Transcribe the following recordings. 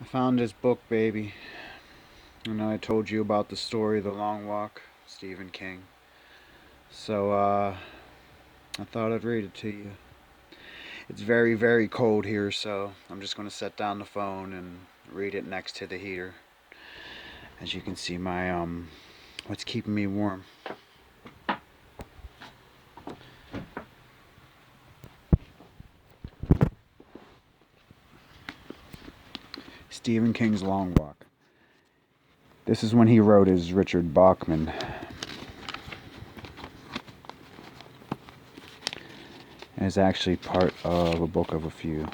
I found this book, baby. And I told you about the story, The Long Walk, Stephen King. So, I thought I'd read it to you. It's very, very cold here, so I'm just going to set down the phone and read it next to the heater. As you can see, what's keeping me warm. Stephen King's Long Walk. This is when he wrote his Richard Bachman. And it's actually part of a book of a few.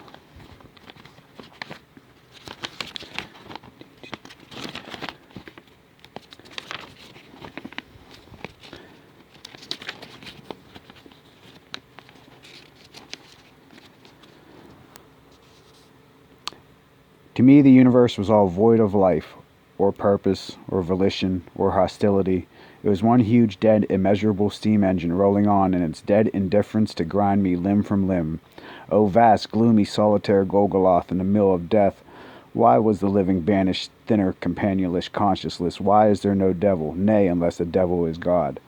To me, the universe was all void of life, or purpose, or volition, or hostility. It was one huge, dead, immeasurable steam engine rolling on in its dead indifference to grind me limb from limb. O vast, gloomy, solitary Golgotha in the mill of death, why was the living banished, thinner, companionless consciousness? Why is there no devil? Nay, unless the devil is God.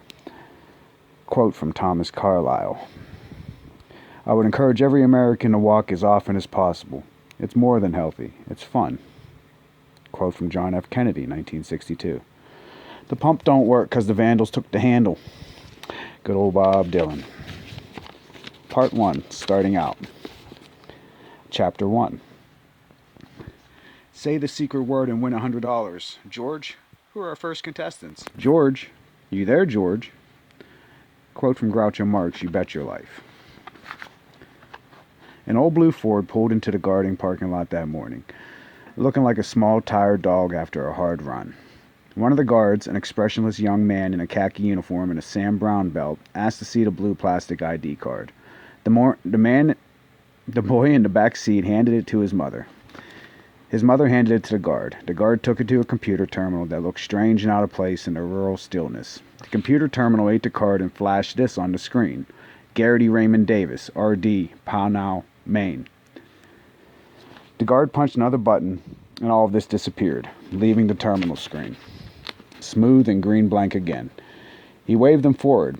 Quote from Thomas Carlyle. I would encourage every American to walk as often as possible. It's more than healthy. It's fun. Quote from John F. Kennedy, 1962. The pump don't work because the vandals took the handle. Good old Bob Dylan. Part 1, starting out. Chapter 1. Say the secret word and win $100. George, who are our first contestants? George, you there, George? Quote from Groucho Marx, you bet your life. An old blue Ford pulled into the guarding parking lot that morning, looking like a small, tired dog after a hard run. One of the guards, an expressionless young man in a khaki uniform and a Sam Brown belt, asked to see the blue plastic ID card. The boy in the back seat handed it to his mother. His mother handed it to the guard. The guard took it to a computer terminal that looked strange and out of place in the rural stillness. The computer terminal ate the card and flashed this on the screen. Garrity Raymond Davis, R.D., Pownell, Maine. The guard punched another button, and all of this disappeared, leaving the terminal screen. Smooth and green blank again. He waved them forward.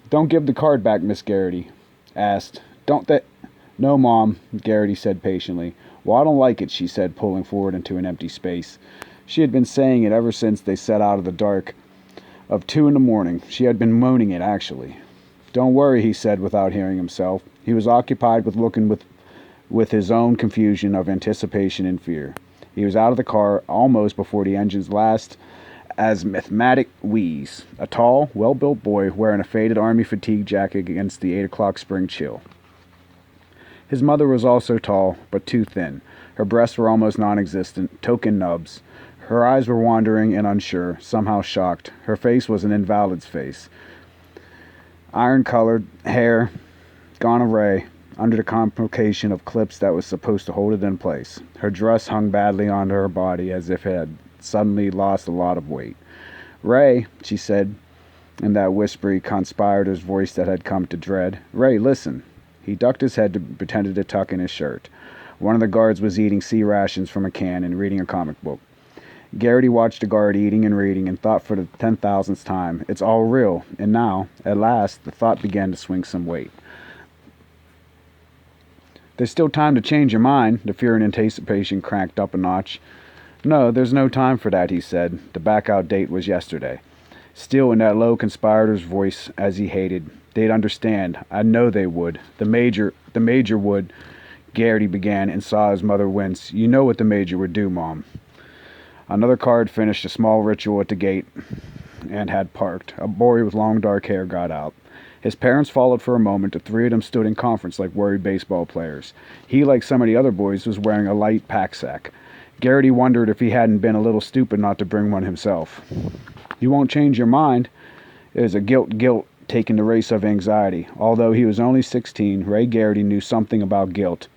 Don't give the card back, Miss Garrity asked. Don't they... No, Mom, Garrity said patiently. Well, I don't like it, she said, pulling forward into an empty space. She had been saying it ever since they set out of the dark of 2 in the morning. She had been moaning it, actually. Don't worry, he said without hearing himself. He was occupied with looking with his own confusion of anticipation and fear. He was out of the car almost before the engine's last asthmatic wheeze. A tall, well-built boy wearing a faded army fatigue jacket against the 8 o'clock spring chill. His mother was also tall, but too thin. Her breasts were almost non-existent, token nubs. Her eyes were wandering and unsure, somehow shocked. Her face was an invalid's face. Iron-colored hair, gone awry, under the complication of clips that was supposed to hold it in place. Her dress hung badly onto her body as if it had suddenly lost a lot of weight. Ray, she said, in that whispery conspirator's voice that had come to dread. Ray, listen. He ducked his head and pretended to tuck in his shirt. One of the guards was eating sea rations from a can and reading a comic book. Garrity watched the guard eating and reading and thought for the 10,000th time, it's all real. And now, at last, the thought began to swing some weight. There's still time to change your mind, the fear and anticipation cranked up a notch. No, there's no time for that, he said. The back-out date was yesterday. Still in that low conspirator's voice, as he hated. They'd understand. I know they would. The major would. Garrity began and saw his mother wince. You know what the major would do, Mom. Another card finished a small ritual at the gate and had parked. A boy with long dark hair got out. His parents followed for a moment. The 3 of them stood in conference like worried baseball players. He, like some of the other boys, was wearing a light pack sack. Garrity wondered if he hadn't been a little stupid not to bring one himself. You won't change your mind. It was a guilt taking the race of anxiety. Although he was only 16, Ray Garrity knew something about guilt.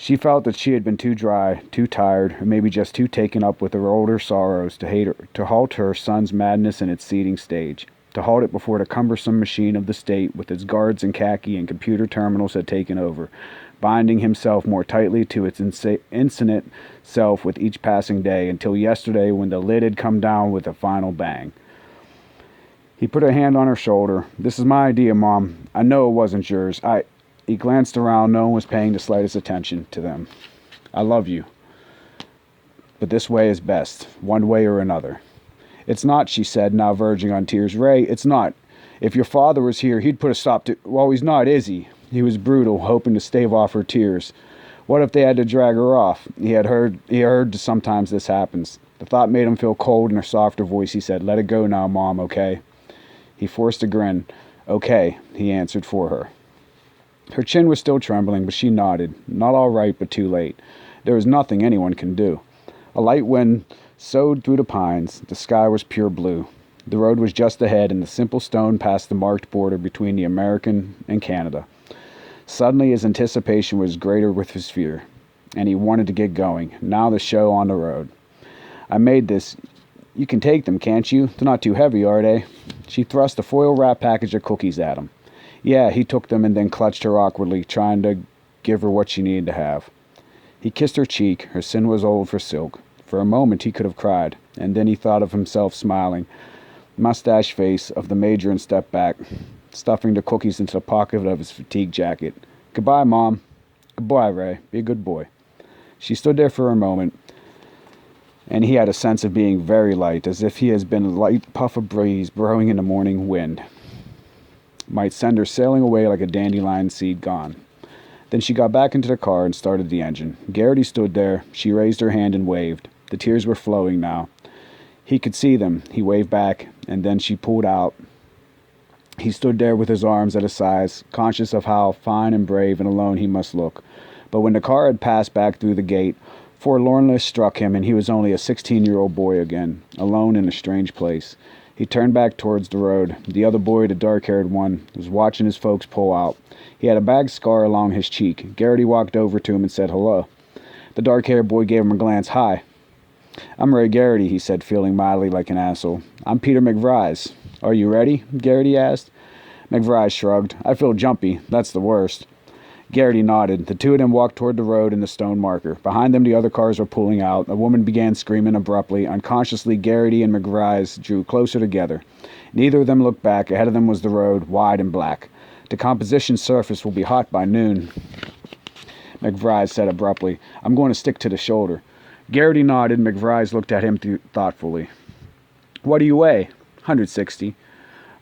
She felt that she had been too dry, too tired, or maybe just too taken up with her older sorrows to halt her son's madness in its seeding stage, to halt it before the cumbersome machine of the state with its guards in khaki and computer terminals had taken over. binding himself more tightly to its insonant self with each passing day, until yesterday when the lid had come down with a final bang. He put a hand on her shoulder. "This is my idea, Mom. I know it wasn't yours. He glanced around. No one was paying the slightest attention to them. "I love you. But this way is best, one way or another." "It's not," she said, now verging on tears. "Ray, it's not. If your father was here, he'd put a stop to—" "Well, he's not, is he?" He was brutal, hoping to stave off her tears. What if they had to drag her off? He heard sometimes this happens. The thought made him feel cold. In a softer voice, he said, "Let it go now, Mom, okay?" He forced a grin. "Okay," he answered for her. Her chin was still trembling, but she nodded. Not all right, but too late. There was nothing anyone can do. A light wind soughed through the pines. The sky was pure blue. The road was just ahead, and the simple stone passed the marked border between the American and Canada. Suddenly his anticipation was greater with his fear, and he wanted to get going. Now the show on the road. "I made this. You can take them, can't you? They're not too heavy, are they?" She thrust a foil-wrapped package of cookies at him. Yeah, he took them and then clutched her awkwardly, trying to give her what she needed to have. He kissed her cheek. Her sin was old for silk. For a moment he could have cried, and then he thought of himself smiling, mustache face of the major, and stepped back, stuffing the cookies into the pocket of his fatigue jacket. "Goodbye, Mom." "Goodbye, Ray. Be a good boy." She stood there for a moment, and he had a sense of being very light, as if he has been a light puff of breeze blowing in the morning wind. Might send her sailing away like a dandelion seed gone. Then she got back into the car and started the engine. Garrity stood there. She raised her hand and waved. The tears were flowing now. He could see them. He waved back, and then she pulled out. He stood there with his arms at his sides, conscious of how fine and brave and alone he must look. But when the car had passed back through the gate, forlornness struck him, and he was only a 16-year-old boy again, alone in a strange place. He turned back towards the road. The other boy, the dark-haired one, was watching his folks pull out. He had a bag scar along his cheek. Garrity walked over to him and said hello. The dark-haired boy gave him a glance. "Hi." "I'm Ray Garrity," he said, feeling mildly like an asshole. "I'm Peter McVrise." "Are you ready?" Garrity asked. McVrise shrugged. "I feel jumpy. That's the worst." Garrity nodded. The two of them walked toward the road and the stone marker. Behind them, the other cars were pulling out. A woman began screaming abruptly. Unconsciously, Garrity and McVrise drew closer together. Neither of them looked back. Ahead of them was the road, wide and black. "The composition surface will be hot by noon," McVrise said abruptly. "I'm going to stick to the shoulder." Garrity nodded. McVrise looked at him thoughtfully. "What do you weigh?" "160.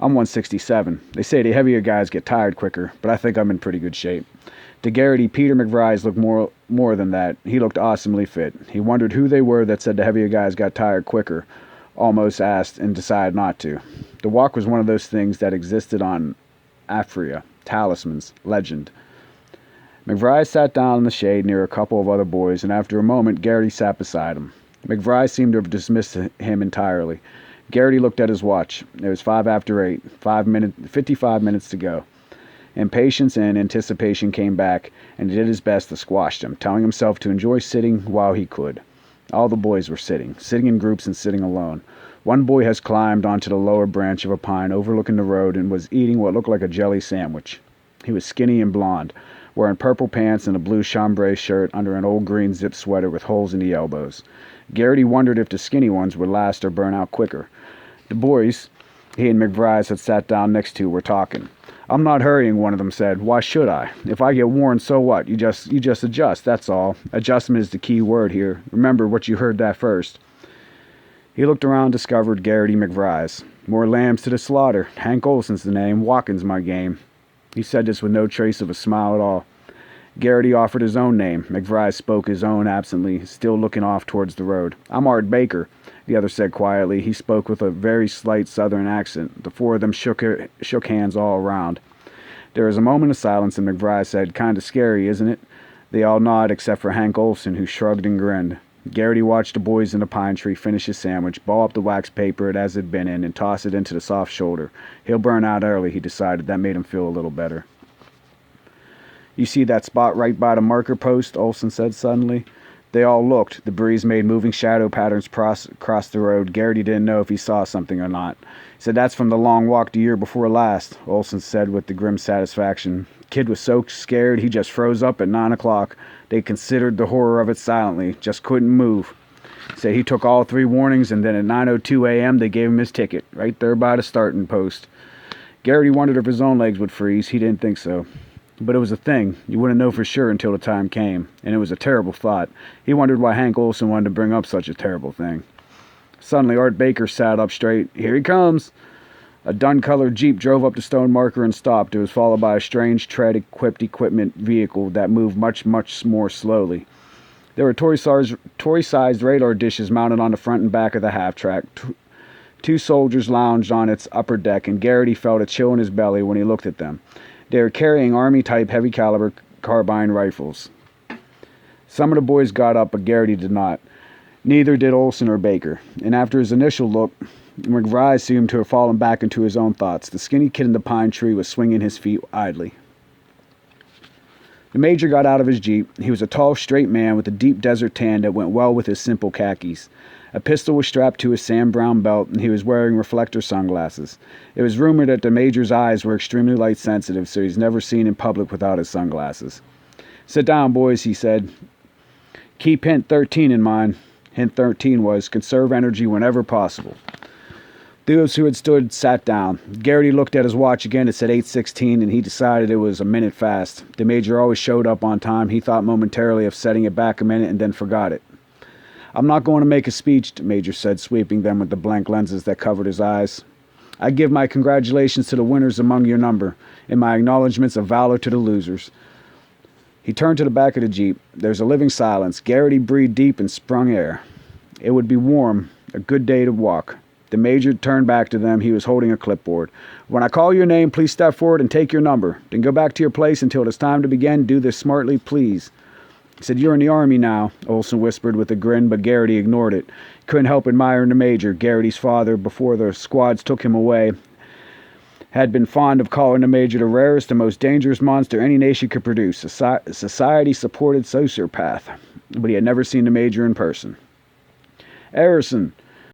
"I'm 167. They say the heavier guys get tired quicker, but I think I'm in pretty good shape." To Garrity, Peter McVrise looked more than that. He looked awesomely fit. He wondered who they were that said the heavier guys got tired quicker, almost asked, and decided not to. The walk was one of those things that existed on Afria, talismans, legend. McVrise sat down in the shade near a couple of other boys, and after a moment, Garrity sat beside him. McVrise seemed to have dismissed him entirely. Garrity looked at his watch. It was 8:05, 55 minutes to go. Impatience and anticipation came back, and he did his best to squash them, telling himself to enjoy sitting while he could. All the boys were sitting in groups and sitting alone. One boy has climbed onto the lower branch of a pine overlooking the road and was eating what looked like a jelly sandwich. He was skinny and blond, wearing purple pants and a blue chambray shirt under an old green zip sweater with holes in the elbows. Garrity wondered if the skinny ones would last or burn out quicker. The boys he and McVrise had sat down next to were talking. "I'm not hurrying," one of them said. "Why should I? If I get worn, so what? You just adjust, that's all. Adjustment is the key word here. Remember what you heard that first." He looked around, discovered Garrity McVrise. "More lambs to the slaughter. Hank Olson's the name. Walkin's my game." He said this with no trace of a smile at all. Garrity offered his own name. McVrise spoke his own absently, still looking off towards the road. "I'm Art Baker," the other said quietly. He spoke with a very slight southern accent. The four of them shook hands all around. There was a moment of silence, and McVrise said, "Kinda scary, isn't it?" They all nodded except for Hank Olson, who shrugged and grinned. Garrity watched the boys in the pine tree finish his sandwich, ball up the wax paper it as it had been in, and toss it into the soft shoulder. He'll burn out early, he decided. That made him feel a little better. "You see that spot right by the marker post?" Olson said suddenly. They all looked. The breeze made moving shadow patterns across the road. Garrity didn't know if he saw something or not. He said, "That's from the long walk the year before last," Olson said with the grim satisfaction. Kid was so scared he just froze up at 9 o'clock. They considered the horror of it silently, just couldn't move. Said he took all 3 warnings, and then at 9:02 a.m. they gave him his ticket, right there by the starting post. Garrity wondered if his own legs would freeze. He didn't think so. But it was a thing. You wouldn't know for sure until the time came, and it was a terrible thought. He wondered why Hank Olson wanted to bring up such a terrible thing. Suddenly, Art Baker sat up straight. "Here he comes." A dun-colored Jeep drove up to Stone Marker and stopped. It was followed by a strange tread-equipped equipment vehicle that moved much more slowly. There were toy-sized radar dishes mounted on the front and back of the half-track. 2 soldiers lounged on its upper deck, and Garrity felt a chill in his belly when he looked at them. They were carrying Army-type heavy-caliber carbine rifles. Some of the boys got up, but Garrity did not. Neither did Olson or Baker. And after his initial look, McBride seemed to have fallen back into his own thoughts. The skinny kid in the pine tree was swinging his feet idly. The Major got out of his Jeep. He was a tall, straight man with a deep desert tan that went well with his simple khakis. A pistol was strapped to his sand brown belt, and he was wearing reflector sunglasses. It was rumored that the Major's eyes were extremely light sensitive, so he's never seen in public without his sunglasses. "Sit down, boys," he said. "Keep hint 13 in mind." Hint 13 was, conserve energy whenever possible. Those who had stood sat down. Garrity looked at his watch again. It said 8:16, and he decided it was a minute fast. The Major always showed up on time. He thought momentarily of setting it back a minute and then forgot it. "I'm not going to make a speech," the Major said, sweeping them with the blank lenses that covered his eyes. "I give my congratulations to the winners among your number, and my acknowledgments of valor to the losers." He turned to the back of the Jeep. There was a living silence. Garrity breathed deep and sprung air. It would be warm, a good day to walk. The Major turned back to them. He was holding a clipboard. "When I call your name, please step forward and take your number. Then go back to your place until it is time to begin. Do this smartly, please." He said, "You're in the Army now," Olson whispered with a grin, but Garrity ignored it. Couldn't help admiring the Major. Garrity's father, before the squads took him away, had been fond of calling the Major the rarest and most dangerous monster any nation could produce, a society-supported sociopath. But he had never seen the Major in person. "Harrison,"